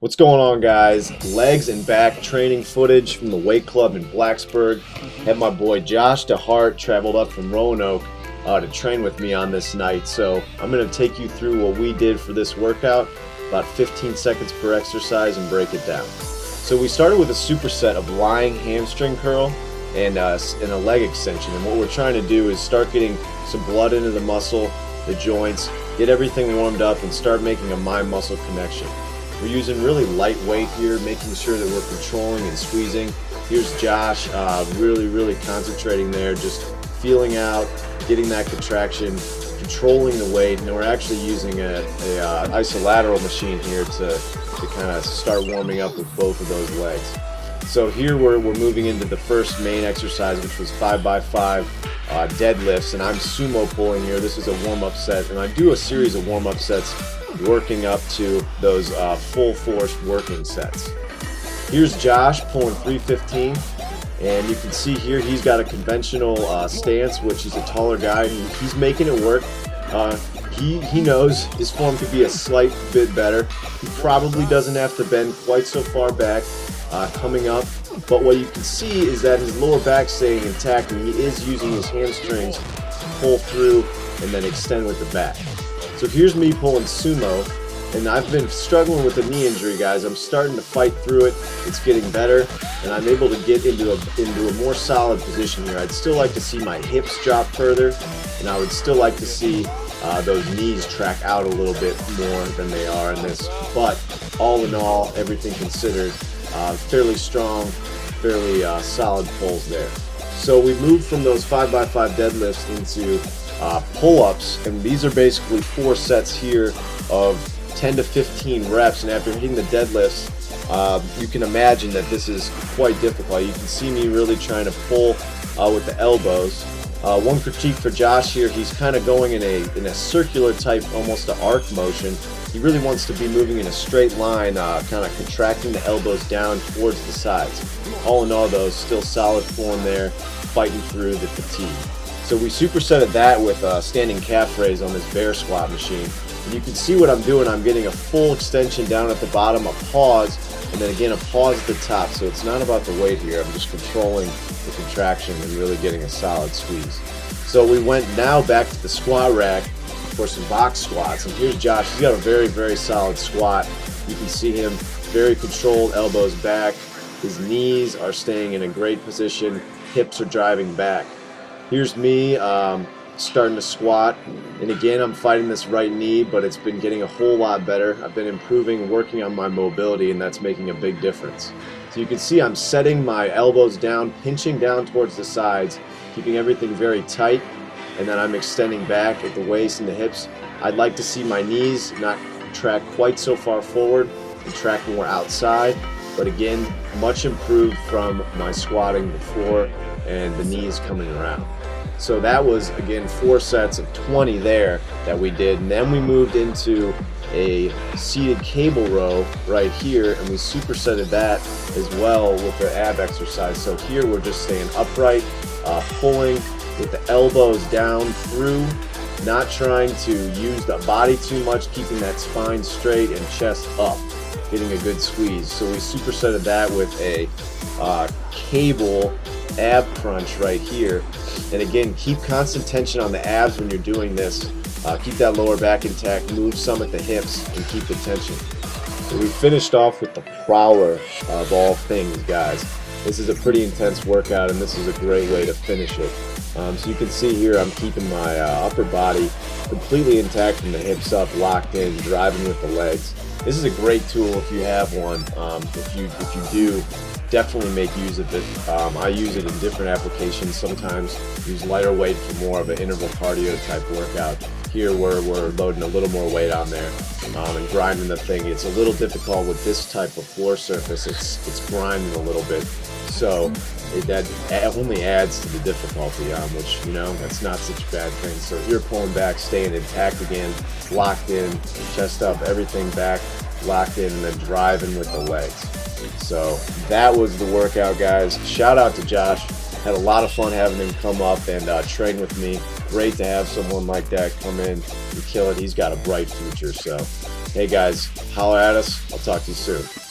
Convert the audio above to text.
What's going on, guys? Legs and back training footage from the weight club in Blacksburg. Had my boy Josh DeHart traveled up from Roanoke to train with me on this night. So I'm going to take you through what we did for this workout, about 15 seconds per exercise, and break it down. So we started with a superset of lying hamstring curl and a leg extension. And what we're trying to do is start getting some blood into the muscle, the joints, get everything warmed up, and start making a mind-muscle connection. We're using really light weight here, making sure that we're controlling and squeezing. Here's Josh really concentrating there, just feeling out, getting that contraction, controlling the weight. And we're actually using a isolateral machine here to kind of start warming up with both of those legs. So here we're moving into the first main exercise, which was 5x5 deadlifts, and I'm sumo pulling here. This is a warm-up set, and I do a series of warm-up sets working up to those full force working sets. Here's Josh pulling 315, and you can see here he's got a conventional stance, which he's a taller guy. He's making it work. He knows his form could be a slight bit better. He probably doesn't have to bend quite so far back coming up, but what you can see is that his lower back's staying intact, and he is using his hamstrings to pull through and then extend with the back. So here's me pulling sumo, and I've been struggling with a knee injury, guys. I'm starting to fight through it. It's getting better, and I'm able to get into a more solid position here. I'd still like to see my hips drop further, and I would still like to see those knees track out a little bit more than they are in this. But all in all, everything considered, fairly strong, fairly solid pulls there. So we moved from those 5x5 deadlifts into pull-ups, and these are basically 4 sets here of 10 to 15 reps. And after hitting the deadlifts, you can imagine that this is quite difficult. You can see me really trying to pull with the elbows. One critique for Josh here, he's kind of going in a circular type, almost an arc motion. He really wants to be moving in a straight line, kind of contracting the elbows down towards the sides. All in all, though, still solid form there, fighting through the fatigue. So we supersetted that with a standing calf raise on this bear squat machine. And you can see what I'm doing. I'm getting a full extension down at the bottom, a pause, and then again a pause at the top. So it's not about the weight here. I'm just controlling the contraction and really getting a solid squeeze. So we went now back to the squat rack for some box squats. And here's Josh. He's got a very solid squat. You can see him very controlled, elbows back. His knees are staying in a great position. Hips are driving back. Here's me starting to squat, and again I'm fighting this right knee, but it's been getting a whole lot better. I've been improving, working on my mobility, and that's making a big difference. So you can see I'm setting my elbows down, pinching down towards the sides, keeping everything very tight, and then I'm extending back at the waist and the hips. I'd like to see my knees not track quite so far forward and track more outside, but again, much improved from my squatting before and the knees coming around. So that was, again, 4 sets of 20 there that we did, and then we moved into a seated cable row right here, and we supersetted that as well with the ab exercise. So here we're just staying upright, pulling with the elbows down through, not trying to use the body too much, keeping that spine straight and chest up, getting a good squeeze. So we supersetted that with a cable ab crunch right here. And again, keep constant tension on the abs when you're doing this. Keep that lower back intact, move some at the hips, and keep the tension. So we finished off with the Prowler of all things, guys. This is a pretty intense workout, and this is a great way to finish it. So you can see here I'm keeping my upper body completely intact from the hips up, locked in, driving with the legs. This is a great tool if you have one. If you do, definitely make use of it. I use it in different applications. Sometimes use lighter weight for more of an interval cardio type workout. Here we're loading a little more weight on there and grinding the thing. It's a little difficult with this type of floor surface. It's grinding a little bit, so that only adds to the difficulty, which, you know, that's not such a bad thing. So here pulling back, staying intact again, locked in, chest up, everything back, locked in, and then driving with the legs. So that was the workout, guys. Shout out to Josh. Had a lot of fun having him come up and train with me. Great to have someone like that come in and kill it. He's got a bright future. So Hey guys, holler at us. I'll talk to you soon.